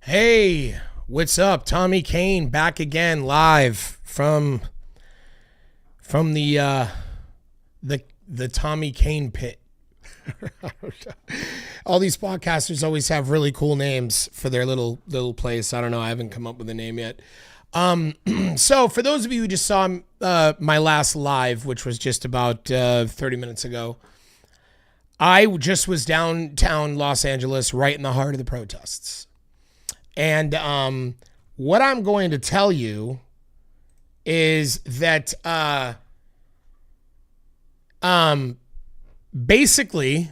Hey, what's up? Tommy Kane back again live from the Tommy Kane pit. All these podcasters always have really cool names for their little place. I don't know. I haven't come up with a name yet. So for those of you who just saw my last live, which was just about 30 minutes ago, I just was downtown Los Angeles, right in the heart of the protests. And what I'm going to tell you is that basically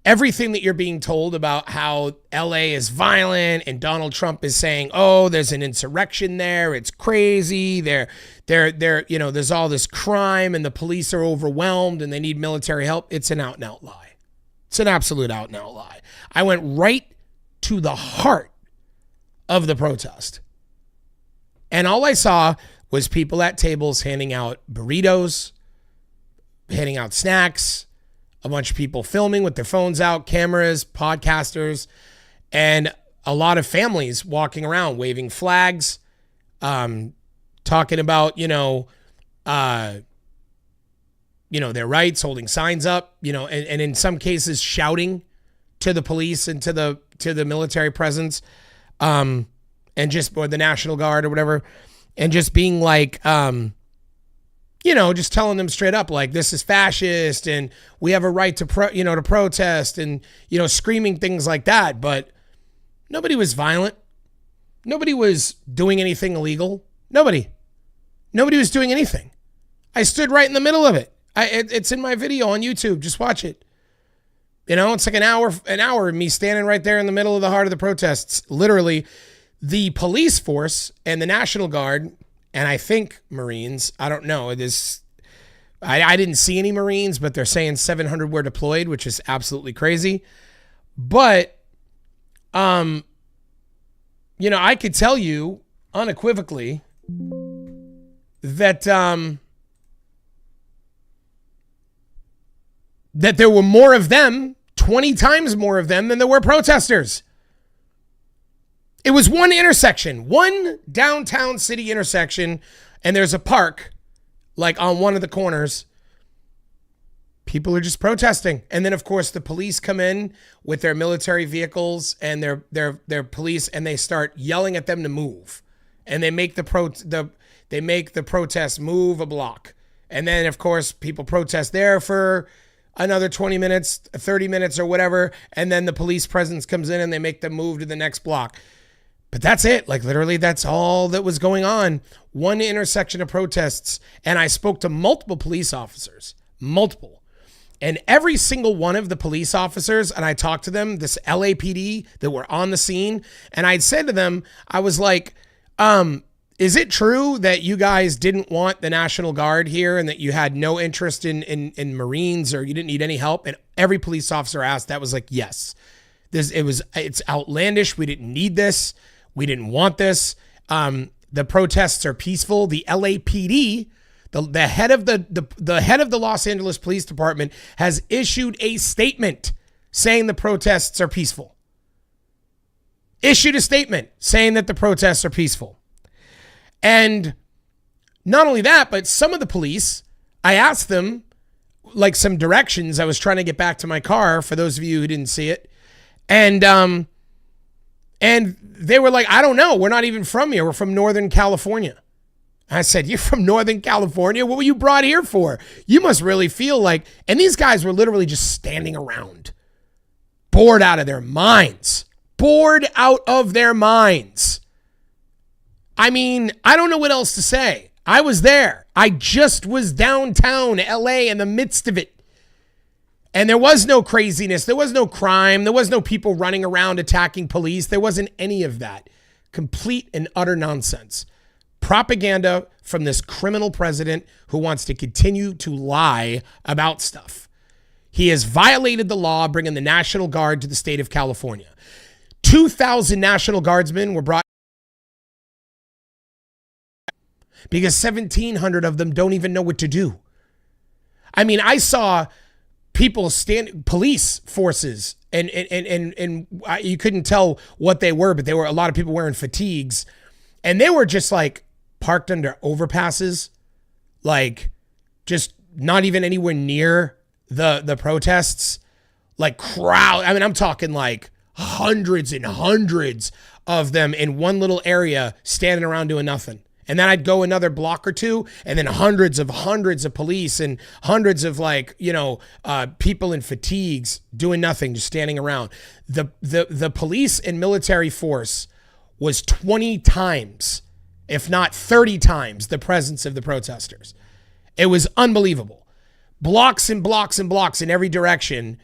everything that you're being told about how LA is violent and Donald Trump is saying, oh, there's an insurrection there, it's crazy, there's all this crime and the police are overwhelmed and they need military help. It's an out and out lie. It's an absolute out and out lie. I went right to the heart of the protest. And all I saw was people at tables handing out burritos, handing out snacks, a bunch of people filming with their phones out, cameras, podcasters, and a lot of families walking around waving flags, talking about, their rights, holding signs up, and in some cases shouting to the police and to the military presence, and just, or the National Guard or whatever, and just being like, just telling them straight up, like, this is fascist and we have a right to protest and, screaming things like that. But nobody was violent. Nobody was doing anything illegal. Nobody was doing anything. I stood right in the middle of it. It's in my video on YouTube. Just watch it. It's like an hour of me standing right there in the middle of the heart of the protests. Literally, the police force and the National Guard, and I think Marines, I don't know. I didn't see any Marines, but they're saying 700 were deployed, which is absolutely crazy. But, I could tell you unequivocally that that there were more of them, 20 times more of them than there were protesters. It was one intersection, one downtown city intersection, and there's a park, like on one of the corners. People are just protesting. And then, of course, the police come in with their military vehicles and their police, and they start yelling at them to move. And they make the protest move a block. And then, of course, people protest there for another 20 minutes, 30 minutes or whatever. And then the police presence comes in and they make them move to the next block. But that's it. Like, literally, that's all that was going on. One intersection of protests. And I spoke to multiple police officers, multiple. And every single one of the police officers, and I talked to them, this LAPD that were on the scene. And I'd said to them, I was like, is it true that you guys didn't want the National Guard here and that you had no interest in Marines or you didn't need any help? And every police officer asked that was like, yes, it's outlandish. We didn't need this. We didn't want this. The protests are peaceful. The LAPD, the head of the head of the Los Angeles Police Department has issued a statement saying the protests are peaceful. Issued a statement saying that the protests are peaceful. And not only that, but some of the police, I asked them like some directions. I was trying to get back to my car for those of you who didn't see it. And they were like, I don't know. We're not even from here. We're from Northern California. I said, you're from Northern California? What were you brought here for? You must really feel like, and these guys were literally just standing around, bored out of their minds. Bored out of their minds. I mean, I don't know what else to say. I was there. I just was downtown LA in the midst of it. And there was no craziness. There was no crime. There was no people running around attacking police. There wasn't any of that. Complete and utter nonsense. Propaganda from this criminal president who wants to continue to lie about stuff. He has violated the law, bringing the National Guard to the state of California. 2,000 National Guardsmen were brought because 1,700 of them don't even know what to do. I mean, I saw people police forces, and you couldn't tell what they were, but they were a lot of people wearing fatigues, and they were just like parked under overpasses, like just not even anywhere near the protests, like crowd. I mean, I'm talking like hundreds and hundreds of them in one little area standing around doing nothing. And then I'd go another block or two, and then hundreds of police and hundreds of people in fatigues doing nothing, just standing around. The police and military force was 20 times, if not 30 times, the presence of the protesters. It was unbelievable. Blocks and blocks and blocks in every direction.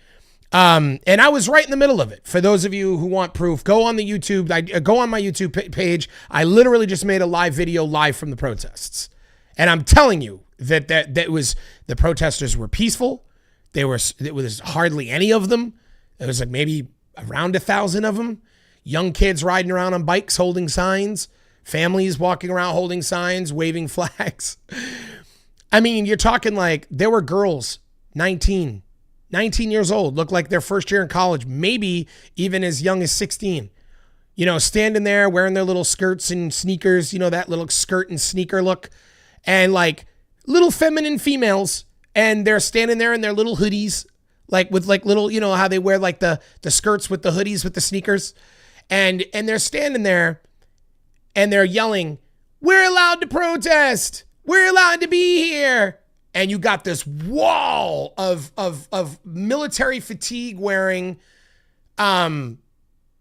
And I was right in the middle of it. For those of you who want proof, go on the YouTube. Go on my YouTube page. I literally just made a live video live from the protests. And I'm telling you that was, the protesters were peaceful. It was hardly any of them. It was like maybe around 1,000 of them. Young kids riding around on bikes, holding signs. Families walking around holding signs, waving flags. I mean, you're talking like there were girls, 19 years old, looked like their first year in college, maybe even as young as 16, standing there wearing their little skirts and sneakers, that little skirt and sneaker look, and like little feminine females. And they're standing there in their little hoodies, like with like little, how they wear like the skirts with the hoodies with the sneakers. And they're standing there and they're yelling, "We're allowed to protest. We're allowed to be here." And you got this wall of military fatigue wearing,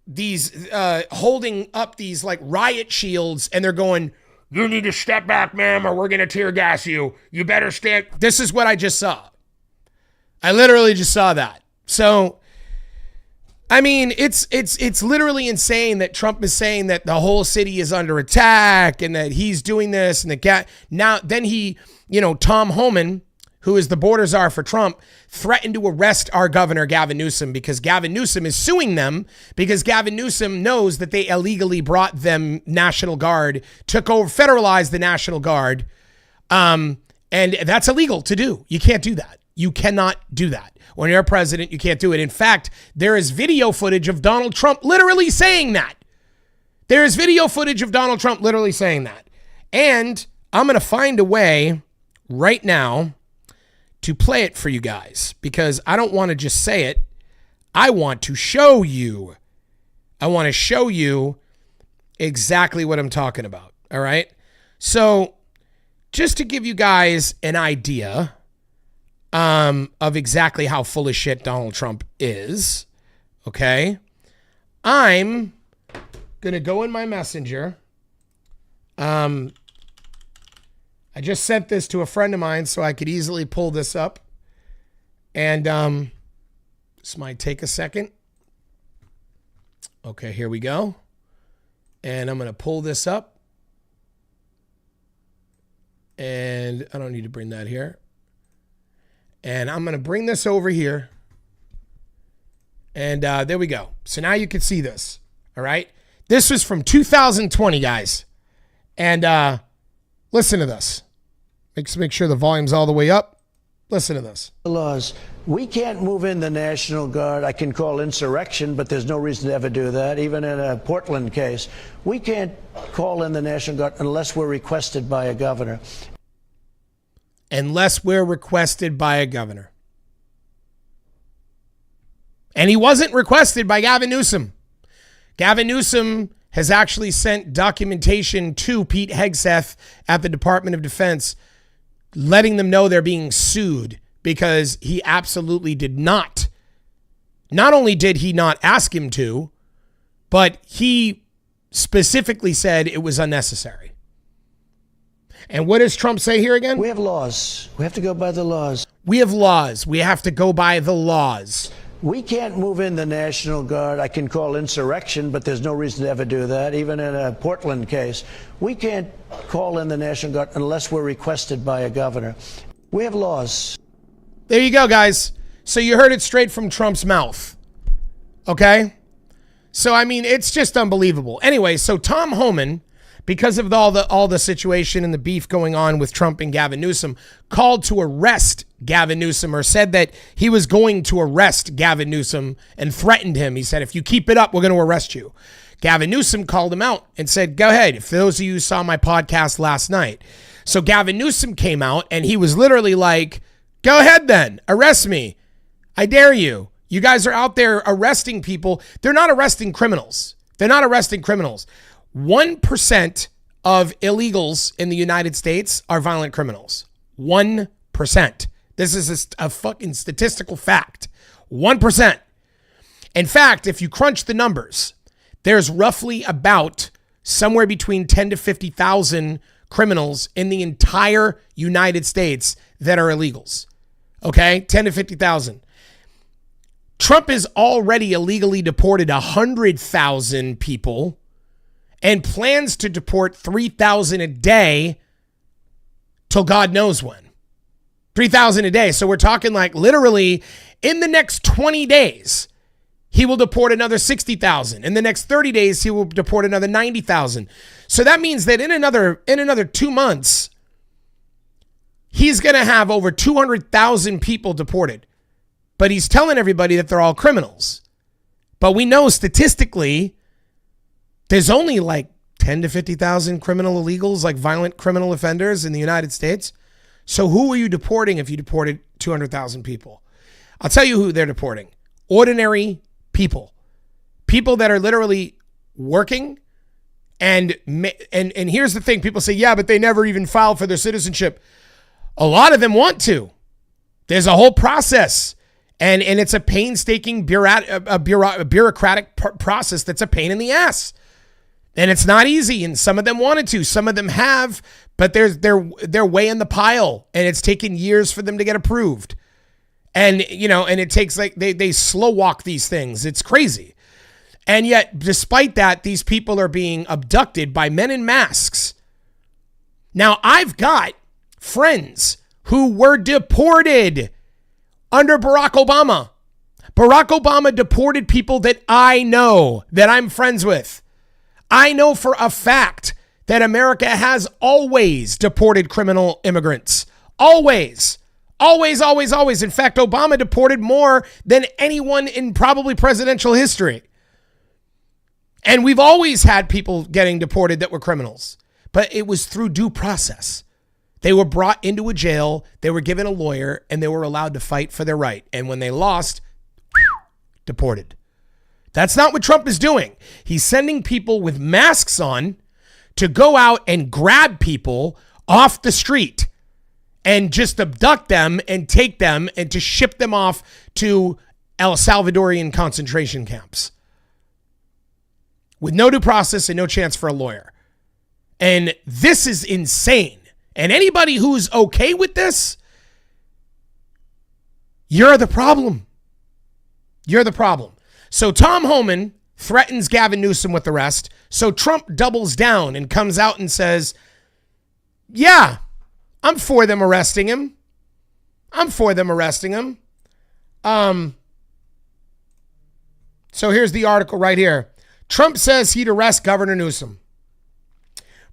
these holding up these like riot shields, and they're going, "You need to step back, ma'am, or we're gonna tear gas you. You better stand." This is what I just saw. I literally just saw that. So, I mean, it's literally insane that Trump is saying that the whole city is under attack and that he's doing this and then he, Tom Homan, who is the border czar for Trump, threatened to arrest our governor, Gavin Newsom, because Gavin Newsom is suing them because Gavin Newsom knows that they illegally brought them National Guard, took over, federalized the National Guard. And that's illegal to do. You can't do that. You cannot do that. When you're a president, you can't do it. In fact, there is video footage of Donald Trump literally saying that. There is video footage of Donald Trump literally saying that. And I'm going to find a way right now to play it for you guys because I don't want to just say it. I want to show you. I want to show you exactly what I'm talking about. All right. So just to give you guys an idea of exactly how full of shit Donald Trump is, okay? I'm going to go in my messenger. I just sent this to a friend of mine so I could easily pull this up. And this might take a second. Okay, here we go. And I'm going to pull this up. And I don't need to bring that here. And I'm going to bring this over here. And there we go. So now you can see this. All right. This was from 2020, guys. And listen to this. Make sure the volume's all the way up. Listen to this. Laws. We can't move in the National Guard. I can call insurrection, but there's no reason to ever do that. Even in a Portland case, we can't call in the National Guard unless we're requested by a governor. Unless we're requested by a governor. And he wasn't requested by Gavin Newsom. Gavin Newsom has actually sent documentation to Pete Hegseth at the Department of Defense, letting them know they're being sued because he absolutely did not. Not only did he not ask him to, but he specifically said it was unnecessary. And what does Trump say here again? We have laws. We have to go by the laws. We have laws. We have to go by the laws. We can't move in the National Guard. I can call insurrection, but there's no reason to ever do that. Even in a Portland case, we can't call in the National Guard unless we're requested by a governor. We have laws. There you go, guys. So you heard it straight from Trump's mouth. Okay? So, I mean, it's just unbelievable. Anyway, so Tom Homan because of all the situation and the beef going on with Trump and Gavin Newsom, called to arrest Gavin Newsom, or said that he was going to arrest Gavin Newsom and threatened him. He said, if you keep it up, we're going to arrest you. Gavin Newsom called him out and said, go ahead. If those of you who saw my podcast last night. So Gavin Newsom came out and he was literally like, go ahead then, arrest me. I dare you. You guys are out there arresting people. They're not arresting criminals. They're not arresting criminals. 1% of illegals in the United States are violent criminals. 1%. This is a fucking statistical fact. 1%. In fact, if you crunch the numbers, there's roughly about somewhere between 10 to 50,000 criminals in the entire United States that are illegals. Okay? 10 to 50,000. Trump has already illegally deported 100,000 people and plans to deport 3,000 a day till God knows when. 3,000 a day. So we're talking like literally in the next 20 days, he will deport another 60,000. In the next 30 days, he will deport another 90,000. So that means that in another 2 months, he's going to have over 200,000 people deported. But he's telling everybody that they're all criminals. But we know statistically, there's only like 10 to 50,000 criminal illegals, like violent criminal offenders in the United States. So who are you deporting if you deported 200,000 people? I'll tell you who they're deporting. Ordinary people. People that are literally working. And here's the thing. People say, yeah, but they never even filed for their citizenship. A lot of them want to. There's a whole process. And it's a painstaking bureaucratic process that's a pain in the ass. And it's not easy. And some of them wanted to. Some of them have. But they're way in the pile. And it's taken years for them to get approved. And, and it takes like, they slow walk these things. It's crazy. And yet, despite that, these people are being abducted by men in masks. Now, I've got friends who were deported under Barack Obama. Barack Obama deported people that I know, that I'm friends with. I know for a fact that America has always deported criminal immigrants. Always. Always, always, always. In fact, Obama deported more than anyone in probably presidential history. And we've always had people getting deported that were criminals. But it was through due process. They were brought into a jail, they were given a lawyer, and they were allowed to fight for their right. And when they lost, deported. That's not what Trump is doing. He's sending people with masks on to go out and grab people off the street and just abduct them and take them and to ship them off to El Salvadorian concentration camps with no due process and no chance for a lawyer. And this is insane. And anybody who's okay with this, you're the problem. You're the problem. So Tom Homan threatens Gavin Newsom with arrest. So Trump doubles down and comes out and says, yeah, I'm for them arresting him. So here's the article right here. Trump says he'd arrest Governor Newsom.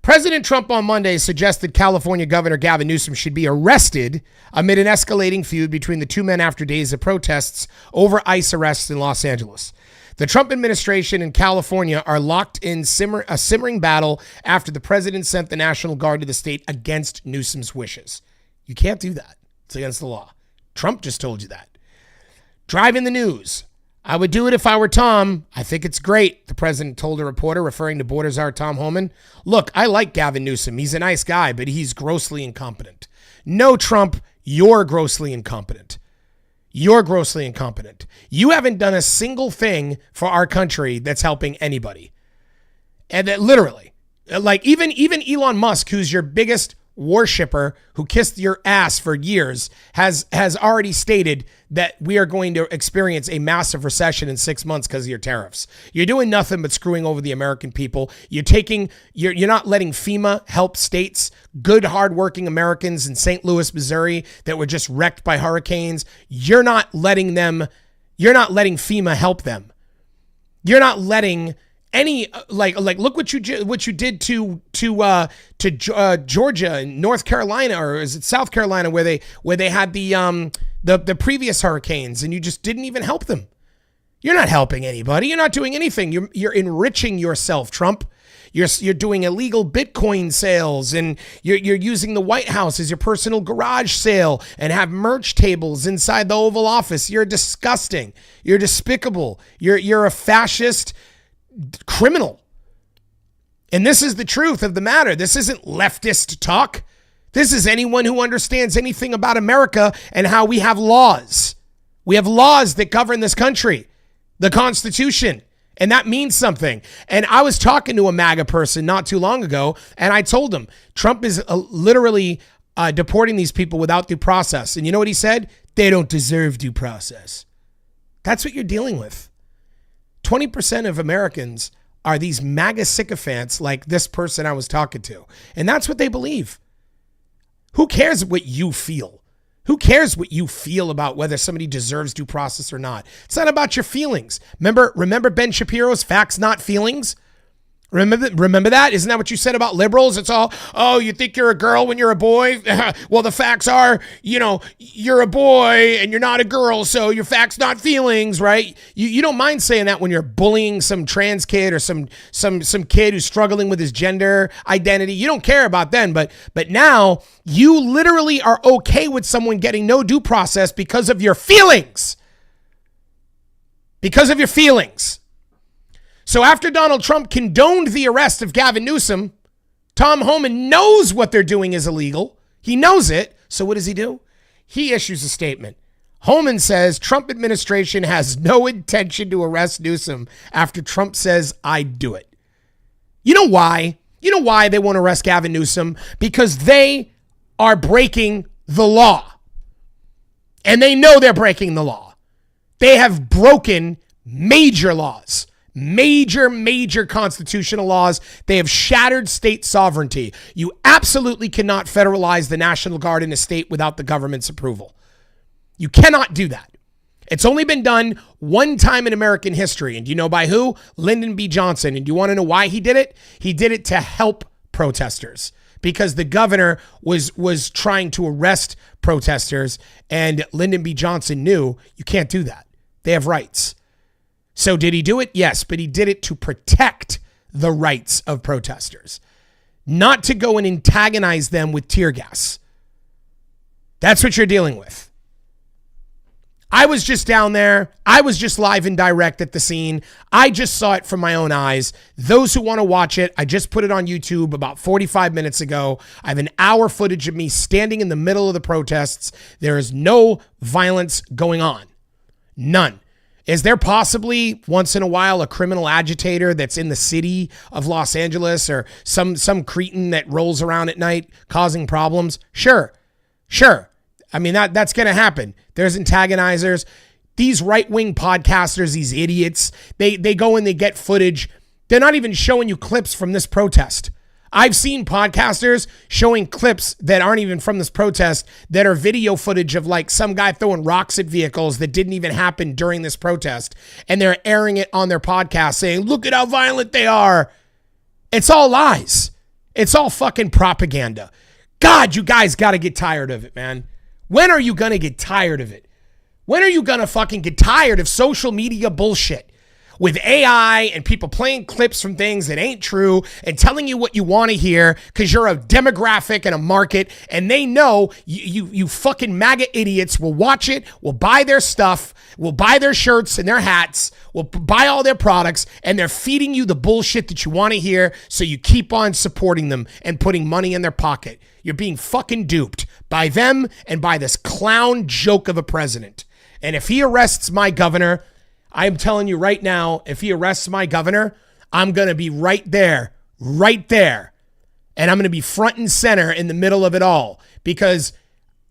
President Trump on Monday suggested California Governor Gavin Newsom should be arrested amid an escalating feud between the two men after days of protests over ICE arrests in Los Angeles. The Trump administration and California are locked in a simmering battle after the president sent the National Guard to the state against Newsom's wishes. You can't do that. It's against the law. Trump just told you that. Driving the news. I would do it if I were Tom. I think it's great, the president told a reporter, referring to border czar Tom Homan. Look, I like Gavin Newsom. He's a nice guy, but he's grossly incompetent. No, Trump, you're grossly incompetent. You're grossly incompetent. You haven't done a single thing for our country that's helping anybody. And that literally, like even Elon Musk, who's your biggest worshiper, who kissed your ass for years, has already stated that we are going to experience a massive recession in 6 months because of your tariffs. You're doing nothing but screwing over the American people. You're not letting FEMA help states, good, hardworking Americans in St. Louis, Missouri, that were just wrecked by hurricanes. You're not letting FEMA help them. You're not letting any look what you did to Georgia and North Carolina, or is it South Carolina, where they had the previous hurricanes, and you just didn't even help them. You're not helping anybody. You're not doing anything. You're enriching yourself, Trump. You're doing illegal Bitcoin sales, and you're using the White House as your personal garage sale and have merch tables inside the Oval Office. You're disgusting. You're despicable. You're a fascist criminal. And this is the truth of the matter. This isn't leftist talk. This is anyone who understands anything about America and how we have laws. We have laws that govern this country, the Constitution. And that means something. And I was talking to a MAGA person not too long ago, and I told him Trump is literally deporting these people without due process. And you know what he said? They don't deserve due process. That's what you're dealing with. 20% of Americans are these MAGA sycophants like this person I was talking to. And that's what they believe. Who cares what you feel? Who cares what you feel about whether somebody deserves due process or not? It's not about your feelings. Remember Ben Shapiro's Facts Not Feelings? Remember that? Isn't that what you said about liberals? It's all, oh, you think you're a girl when you're a boy? Well, the facts are, you're a boy and you're not a girl, so your facts not feelings, right? You don't mind saying that when you're bullying some trans kid or some kid who's struggling with his gender identity. You don't care about them, but now you literally are okay with someone getting no due process because of your feelings. Because of your feelings. So after Donald Trump condoned the arrest of Gavin Newsom, Tom Homan knows what they're doing is illegal. He knows it. So what does he do? He issues a statement. Homan says Trump administration has no intention to arrest Newsom after Trump says I'd do it. You know why? You know why they won't arrest Gavin Newsom? Because they are breaking the law. And they know they're breaking the law. They have broken major laws. Major constitutional laws. They have shattered state sovereignty. You absolutely cannot federalize the National Guard in a state without the government's approval. You cannot do that. It's only been done one time in American history. And do you know by who? Lyndon B. Johnson. And do you want to know why he did it? He did it to help protesters because the governor was trying to arrest protesters, and Lyndon B. Johnson knew you can't do that. They have rights. So did he do it? Yes, but he did it to protect the rights of protesters, not to go and antagonize them with tear gas. That's what you're dealing with. I was just down there. I was just live and direct at the scene. I just saw it from my own eyes. Those who want to watch it, I just put it on YouTube about 45 minutes ago. I have an hour footage of me standing in the middle of the protests. There is no violence going on. None. Is there possibly once in a while a criminal agitator that's in the city of Los Angeles, or some cretin that rolls around at night causing problems? Sure. I mean, that's going to happen. There's antagonizers. These right-wing podcasters, these idiots, they go and they get footage. They're not even showing you clips from this protest. I've seen podcasters showing clips that aren't even from this protest that are video footage of like some guy throwing rocks at vehicles that didn't even happen during this protest. And they're airing it on their podcast saying, look at how violent they are. It's all lies. It's all fucking propaganda. God, you guys got to get tired of it, man. When are you going to get tired of it? When are you going to fucking get tired of social media bullshit? With AI and people playing clips from things that ain't true and telling you what you want to hear because you're a demographic and a market, and they know you fucking MAGA idiots will watch it, will buy their stuff, will buy their shirts and their hats, will buy all their products, and they're feeding you the bullshit that you want to hear, so you keep on supporting them and putting money in their pocket. You're being fucking duped by them and by this clown joke of a president. And if he arrests my governor, I'm telling you right now, if he arrests my governor, I'm going to be right there. And I'm going to be front and center in the middle of it all, because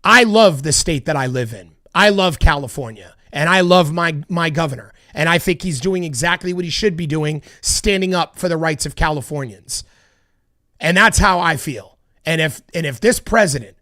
I love the state that I live in. I love California, and I love my governor. And I think he's doing exactly what he should be doing, standing up for the rights of Californians. And that's how I feel. And if this president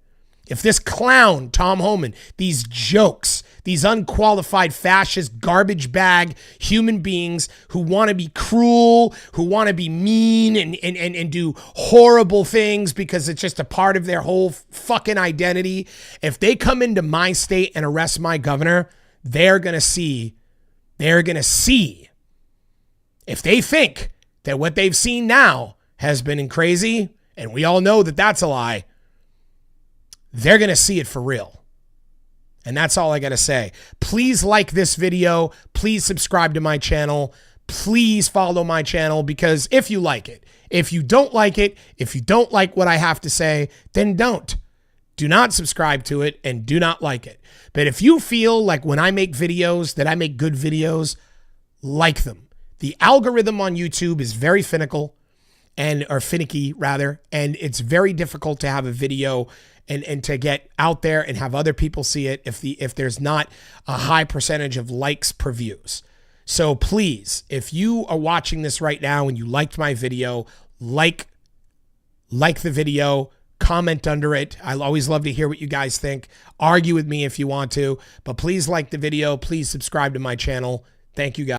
If this clown, Tom Homan, these jokes, these unqualified fascist garbage bag human beings who want to be cruel, who want to be mean and do horrible things because it's just a part of their whole fucking identity, if they come into my state and arrest my governor, they're going to see. If they think that what they've seen now has been crazy, and we all know that that's a lie, they're going to see it for real. And that's all I got to say. Please like this video. Please subscribe to my channel. Please follow my channel, because if you like it, if you don't like it, if you don't like what I have to say, then don't. Do not subscribe to it and do not like it. But if you feel like when I make videos that I make good videos, like them. The algorithm on YouTube is very finicky, and it's very difficult to have a video and to get out there and have other people see it if there's not a high percentage of likes per views. So please, if you are watching this right now and you liked my video, like the video, comment under it. I always love to hear what you guys think. Argue with me if you want to, but please like the video. Please subscribe to my channel. Thank you guys.